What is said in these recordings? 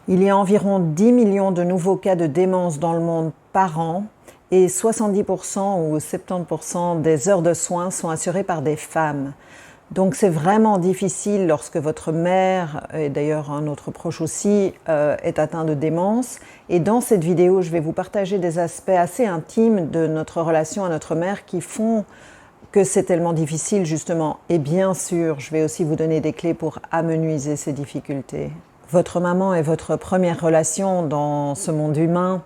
Il y a environ 10 millions de nouveaux cas de démence dans le monde par an et 70% ou 70% des heures de soins sont assurées par des femmes. Donc c'est vraiment difficile lorsque votre mère, et d'ailleurs un autre proche aussi, est atteint de démence. Et dans cette vidéo, je vais vous partager des aspects assez intimes de notre relation à notre mère qui font que c'est tellement difficile justement. Et bien sûr, je vais aussi vous donner des clés pour amenuiser ces difficultés. Votre maman est votre première relation dans ce monde humain.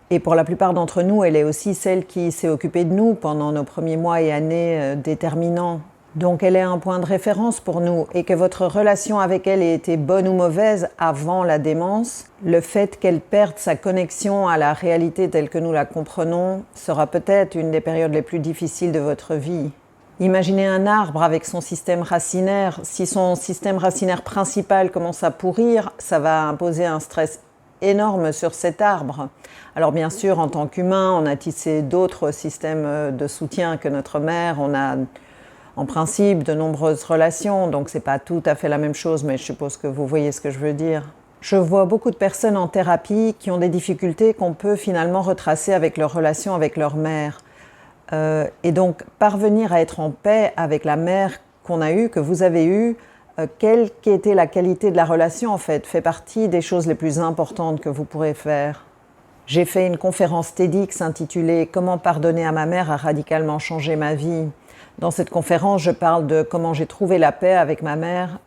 Et pour la plupart d'entre nous, elle est aussi celle qui s'est occupée de nous pendant nos premiers mois et années déterminants. Donc elle est un point de référence pour nous, et que votre relation avec elle ait été bonne ou mauvaise avant la démence, le fait qu'elle perde sa connexion à la réalité telle que nous la comprenons sera peut-être une des périodes les plus difficiles de votre vie. Imaginez un arbre avec son système racinaire. Si son système racinaire principal commence à pourrir, ça va imposer un stress énorme sur cet arbre. Alors bien sûr, en tant qu'humain, on a tissé d'autres systèmes de soutien que notre mère. On a en principe de nombreuses relations, donc c'est pas tout à fait la même chose, mais je suppose que vous voyez ce que je veux dire. Je vois beaucoup de personnes en thérapie qui ont des difficultés qu'on peut finalement retracer avec leur relation avec leur mère. Et donc parvenir à être en paix avec la mère qu'on a eue, que vous avez eue, quelle qu'était la qualité de la relation en fait partie des choses les plus importantes que vous pourrez faire. J'ai fait une conférence TEDx intitulée « Comment pardonner à ma mère a radicalement changé ma vie ». Dans cette conférence, je parle de comment j'ai trouvé la paix avec ma mère,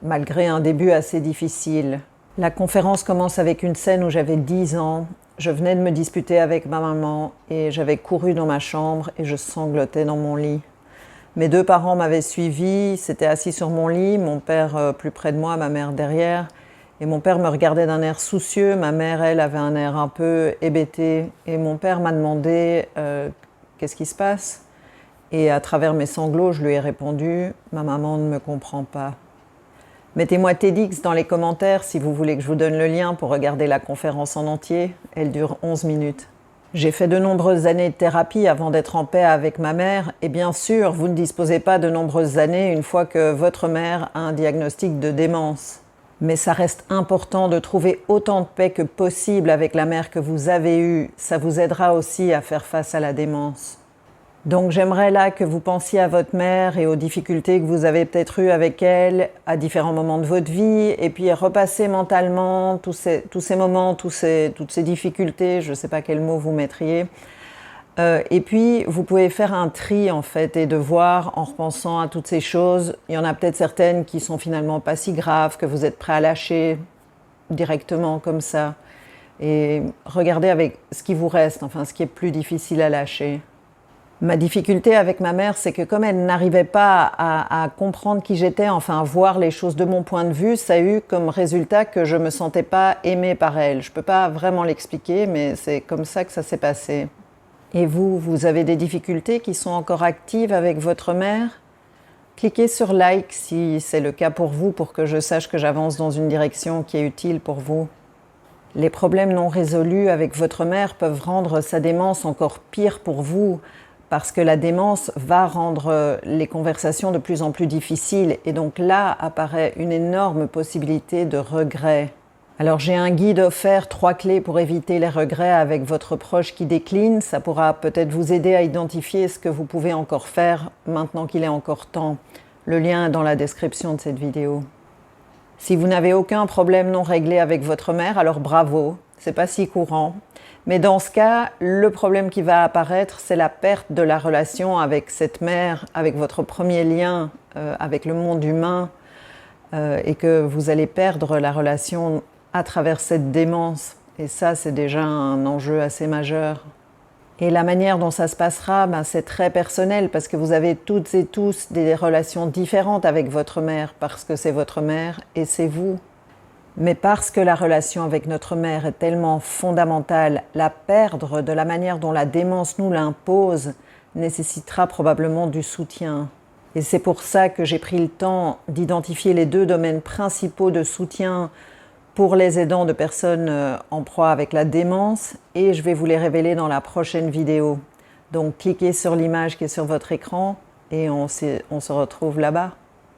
malgré un début assez difficile. La conférence commence avec une scène où j'avais 10 ans. Je venais de me disputer avec ma maman et j'avais couru dans ma chambre et je sanglotais dans mon lit. Mes deux parents m'avaient suivi, s'étaient assis sur mon lit, mon père plus près de moi, ma mère derrière. Et mon père me regardait d'un air soucieux, ma mère, elle, avait un air un peu hébété. Et mon père m'a demandé « Qu'est-ce qui se passe ?» Et à travers mes sanglots, je lui ai répondu « Ma maman ne me comprend pas ». Mettez-moi TEDx dans les commentaires si vous voulez que je vous donne le lien pour regarder la conférence en entier. Elle dure 11 minutes. J'ai fait de nombreuses années de thérapie avant d'être en paix avec ma mère. Et bien sûr, vous ne disposez pas de nombreuses années une fois que votre mère a un diagnostic de démence. Mais ça reste important de trouver autant de paix que possible avec la mère que vous avez eue. Ça vous aidera aussi à faire face à la démence. Donc j'aimerais là que vous pensiez à votre mère et aux difficultés que vous avez peut-être eues avec elle à différents moments de votre vie, et puis repasser mentalement tous ces moments, toutes ces difficultés, je ne sais pas quel mot vous mettriez. Et puis vous pouvez faire un tri en fait et de voir en repensant à toutes ces choses. Il y en a peut-être certaines qui sont finalement pas si graves, que vous êtes prêt à lâcher directement comme ça. Et regardez avec ce qui vous reste, enfin ce qui est plus difficile à lâcher. Ma difficulté avec ma mère, c'est que comme elle n'arrivait pas à comprendre qui j'étais, enfin à voir les choses de mon point de vue, ça a eu comme résultat que je ne me sentais pas aimée par elle. Je ne peux pas vraiment l'expliquer, mais c'est comme ça que ça s'est passé. Et vous avez des difficultés qui sont encore actives avec votre mère? Cliquez sur like si c'est le cas pour vous, pour que je sache que j'avance dans une direction qui est utile pour vous. Les problèmes non résolus avec votre mère peuvent rendre sa démence encore pire pour vous, parce que la démence va rendre les conversations de plus en plus difficiles, et donc là apparaît une énorme possibilité de regret. Alors j'ai un guide offert, 3 clés pour éviter les regrets avec votre proche qui décline. Ça pourra peut-être vous aider à identifier ce que vous pouvez encore faire maintenant qu'il est encore temps. Le lien est dans la description de cette vidéo. Si vous n'avez aucun problème non réglé avec votre mère, alors bravo, c'est pas si courant. Mais dans ce cas, le problème qui va apparaître, c'est la perte de la relation avec cette mère, avec votre premier lien avec le monde humain, et que vous allez perdre la relation à travers cette démence. Et ça, c'est déjà un enjeu assez majeur. Et la manière dont ça se passera, c'est très personnel, parce que vous avez toutes et tous des relations différentes avec votre mère, parce que c'est votre mère et c'est vous. Mais parce que la relation avec notre mère est tellement fondamentale, la perdre de la manière dont la démence nous l'impose nécessitera probablement du soutien. Et c'est pour ça que j'ai pris le temps d'identifier les 2 domaines principaux de soutien pour les aidants de personnes en proie avec la démence, et je vais vous les révéler dans la prochaine vidéo. Donc cliquez sur l'image qui est sur votre écran et on se retrouve là-bas.